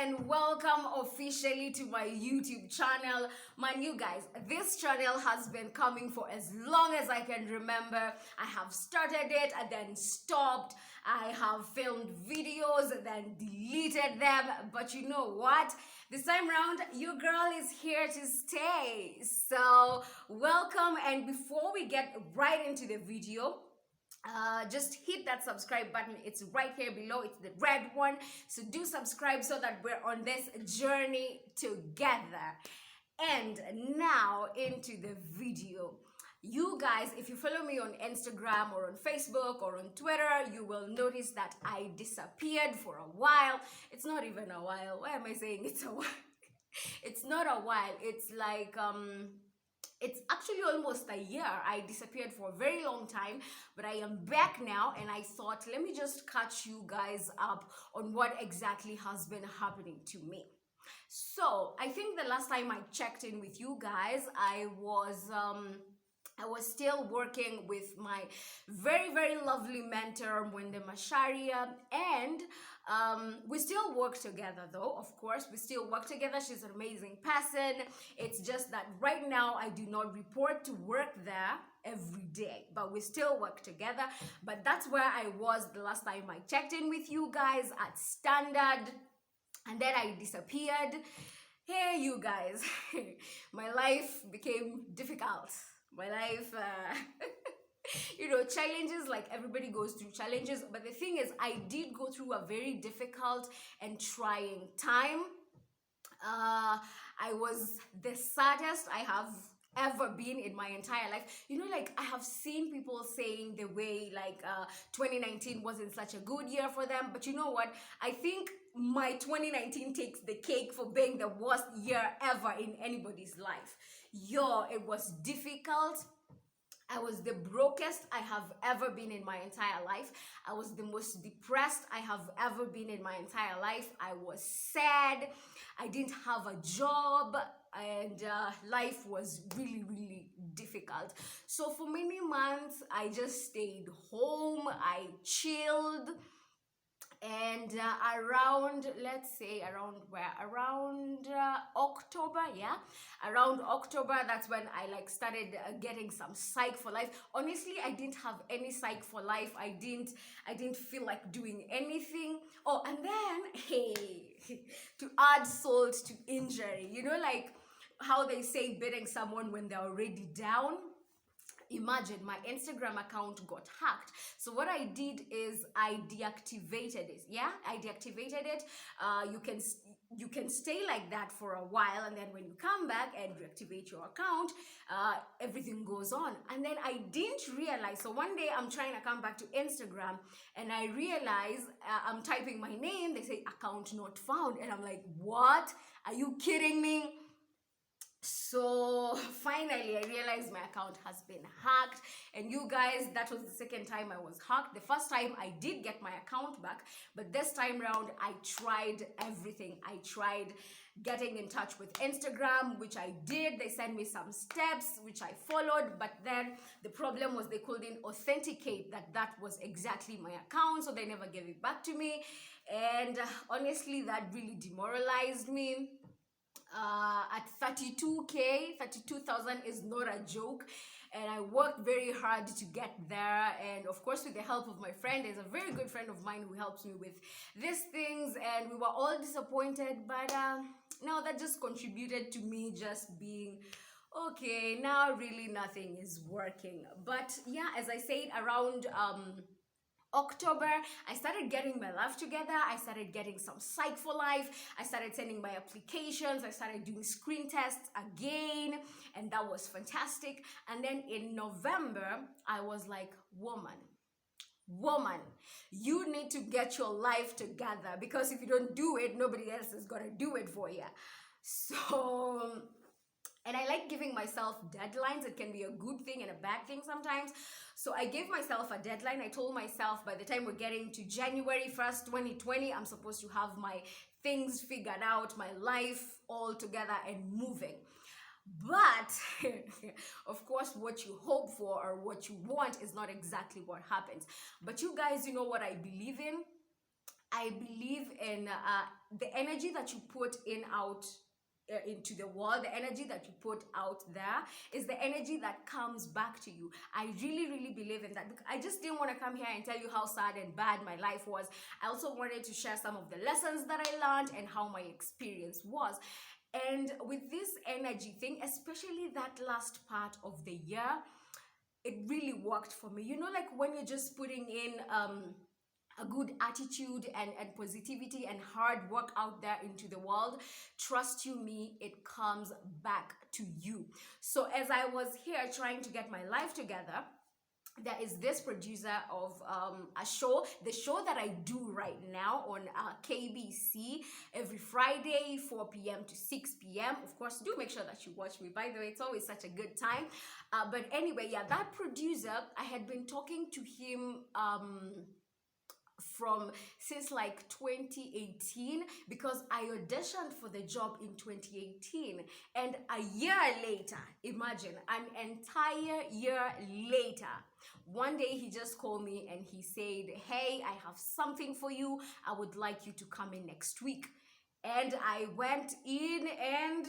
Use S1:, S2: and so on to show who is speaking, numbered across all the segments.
S1: and welcome officially to my YouTube channel. Man, you guys, this channel has been coming for as long as I can remember. I have started it and then stopped. I have filmed videos and then deleted them. But you know what? This time round, your girl is here to stay. So welcome, and before we get right into the video, just hit that subscribe button. It's right here below. It's the red one. So do subscribe so that we're on this journey together. And now into the video. You guys, if you follow me on Instagram or on Facebook or on Twitter, you will notice that I disappeared for a while. It's not even a while. Why am I saying it's a while? It's not a while. It's actually almost a year. I disappeared for a very long time, but I am back now, and I thought, let me just catch you guys up on what exactly has been happening to me. So I think the last time I checked in with you guys, I was still working with my very, very lovely mentor, Mwende Masharia, and we still work together though, of course. We still work together. She's an amazing person. It's just that right now I do not report to work there every day, but we still work together. But that's where I was the last time I checked in with you guys, at Standard, and then I disappeared. Hey, you guys, my life became difficult. My life, challenges, like everybody goes through challenges. But the thing is, I did go through a very difficult and trying time. I was the saddest I have ever been in my entire life. Like, I have seen people saying the way 2019 wasn't such a good year for them, but you know what, I think my 2019 takes the cake for being the worst year ever in anybody's life. It was difficult. I was the brokest I have ever been in my entire life. I was the most depressed I have ever been in my entire life. I was sad. I didn't have a job, and life was really, really difficult. So for many months, I just stayed home. I chilled. And around October, around October, that's when I started getting some Psych for Life. Honestly, I didn't have any Psych for Life. I didn't feel like doing anything. Oh, and then, hey, to add salt to injury, like how they say beating someone when they're already down. Imagine, my Instagram account got hacked. So what I did is I deactivated it. I deactivated it. You can stay like that for a while, and then when you come back and reactivate your account, everything goes on. And then I didn't realize. So one day I'm trying to come back to Instagram, and I realize I'm typing my name. They say account not found, and I'm like, what? Are you kidding me? So finally I realized my account has been hacked. And you guys, that was the second time I was hacked. The first time I did get my account back, but this time around I tried everything. I tried getting in touch with Instagram, which I did. They sent me some steps which I followed, but then the problem was they couldn't authenticate that was exactly my account, so they never gave it back to me. And honestly, that really demoralized me. At 32K, 32,000 is not a joke, and I worked very hard to get there. And of course, with the help of my friend, there's a very good friend of mine who helps me with these things, and we were all disappointed, but now that just contributed to me just being okay. Now really nothing is working. But yeah, as I said, around October, I started getting my life together. I started getting some Psych for Life. I started sending my applications. I started doing screen tests again, and that was fantastic. And then in November, I was like, woman, you need to get your life together, because if you don't do it, nobody else is gonna do it for you. So, and I like giving myself deadlines. It can be a good thing and a bad thing sometimes. So I gave myself a deadline. I told myself by the time we're getting to January 1st, 2020, I'm supposed to have my things figured out, my life all together and moving. But of course, what you hope for or what you want is not exactly what happens. But you guys, you know what I believe in? I believe in the energy that you put in out into the world. The energy that you put out there is the energy that comes back to you. I really, really believe in that. I just didn't want to come here and tell you how sad and bad my life was. I also wanted to share some of the lessons that I learned and how my experience was. And with this energy thing, especially that last part of the year, it really worked for me. You know, like when you're just putting in a good attitude and positivity and hard work out there into the world, trust you me, it comes back to you. So as I was here trying to get my life together, there is this producer of a show, the show that I do right now on KBC every Friday, 4 p.m. to 6 p.m. Of course, do make sure that you watch me. By the way, it's always such a good time. But anyway, yeah, that producer, I had been talking to him from since like 2018, because I auditioned for the job in 2018, and a year later, imagine, an entire year later, one day he just called me and he said, hey, I have something for you, I would like you to come in next week. And I went in, and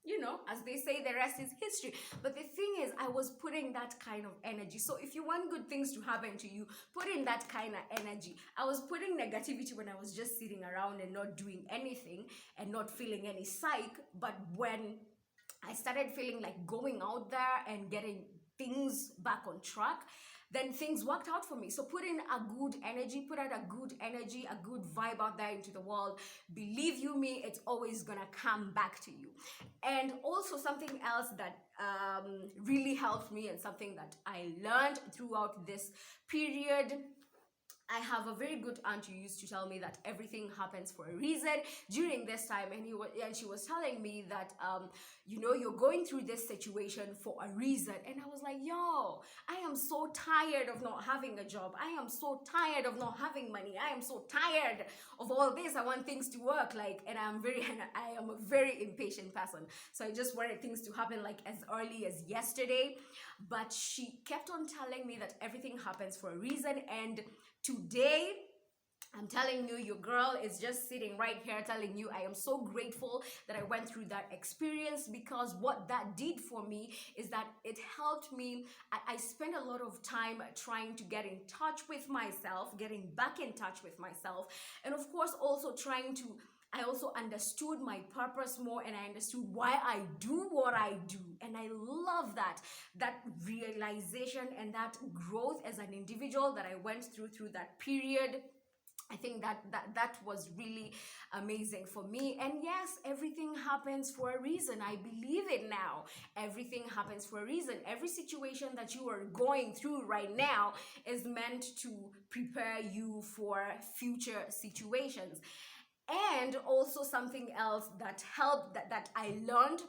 S1: you know, as they say, the rest is history. But the thing is, I was putting that kind of energy. So if you want good things to happen to you, put in that kind of energy. I was putting negativity when I was just sitting around and not doing anything and not feeling any psych. But when I started feeling like going out there and getting things back on track, then things worked out for me. So put in a good energy, put out a good energy, a good vibe out there into the world. Believe you me, it's always gonna come back to you. And also something else that really helped me, and something that I learned throughout this period, I have a very good aunt who used to tell me that everything happens for a reason during this time, and she was telling me that you know, you're going through this situation for a reason. And I was like, yo, I am so tired of not having a job. I am so tired of not having money. I am so tired of all this. I want things to work, like, and I am a very impatient person. So I just wanted things to happen like as early as yesterday. But she kept on telling me that everything happens for a reason. And today, I'm telling you, your girl is just sitting right here telling you I am so grateful that I went through that experience, because what that did for me is that it helped me. I spent a lot of time trying to get in touch with myself, getting back in touch with myself, and of course also I also understood my purpose more, and I understood why I do what I do. And I love that realization and that growth as an individual that I went through that period. I think that was really amazing for me. And yes, everything happens for a reason. I believe it now. Everything happens for a reason. Every situation that you are going through right now is meant to prepare you for future situations. And also something else that helped, that I learned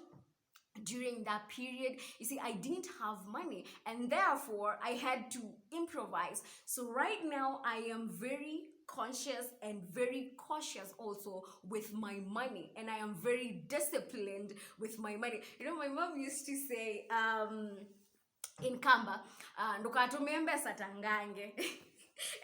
S1: during that period, you see, I didn't have money, and therefore I had to improvise. So right now I am very conscious and very cautious also with my money, and I am very disciplined with my money. You know, my mom used to say in Kamba, ndukatumie mbesa tangange.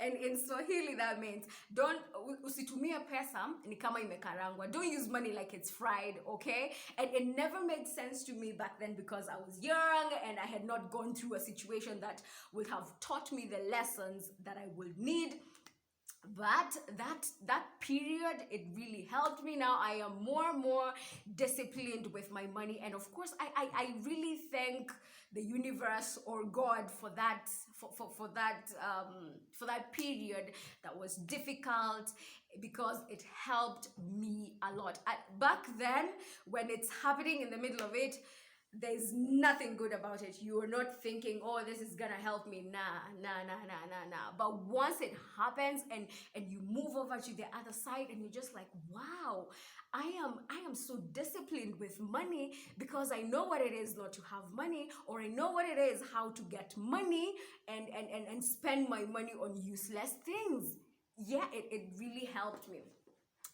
S1: And in Swahili that means don't usitumie pesa ni kama imekarangwa. Don't use money like it's fried, okay? And it never made sense to me back then, because I was young and I had not gone through a situation that would have taught me the lessons that I will need. But that period, it really helped me. Now I am more disciplined with my money, and of course I really thank the universe or God for that, for that period that was difficult, because it helped me a lot. Back then, when it's happening in the middle of it, there's nothing good about it. You are not thinking, oh, this is gonna help me. Nah. But once it happens, and you move over to the other side, and you're just like, wow, I am so disciplined with money, because I know what it is not to have money, or I know what it is how to get money and spend my money on useless things. Yeah, it really helped me.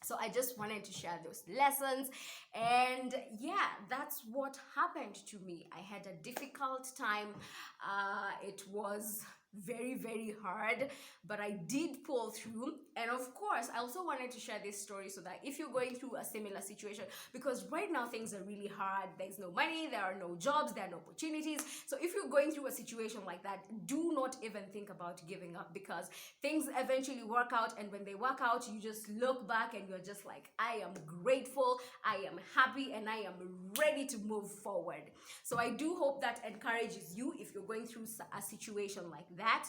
S1: So I just wanted to share those lessons. And yeah, that's what happened to me. I had a difficult time. It was very, very hard, but I did pull through. And of course, I also wanted to share this story so that if you're going through a similar situation, because right now things are really hard, there's no money, there are no jobs, there are no opportunities. So if you're going through a situation like that, do not even think about giving up, because things eventually work out. And when they work out, you just look back and you're just like, I am grateful, I am happy, and I am ready to move forward. So I do hope that encourages you if you're going through a situation like that.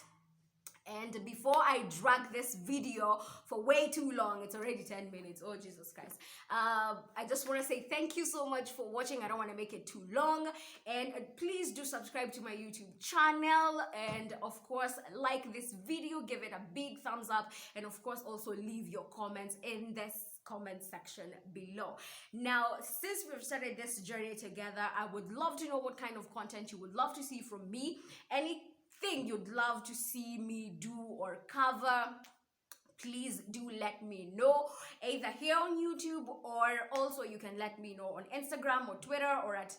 S1: And before I drag this video for way too long, it's already 10 minutes. Oh, Jesus Christ. I just want to say thank you so much for watching. I don't want to make it too long. And please do subscribe to my YouTube channel. And of course, like this video, give it a big thumbs up. And of course, also leave your comments in this comment section below. Now, since we've started this journey together, I would love to know what kind of content you would love to see from me. Anything you'd love to see me do or cover, please do let me know, either here on YouTube, or also you can let me know on Instagram or Twitter, or at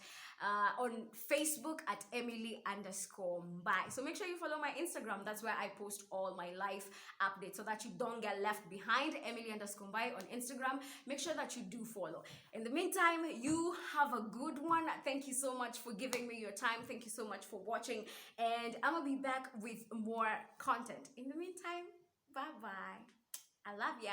S1: on Facebook at Emily_Mbai. So make sure you follow my Instagram. That's where I post all my life updates so that you don't get left behind. Emily_Mbai on Instagram. Make sure that you do follow. In the meantime, you have a good one. Thank you so much for giving me your time. Thank you so much for watching, and I'm gonna be back with more content. In the meantime, bye bye. I love ya.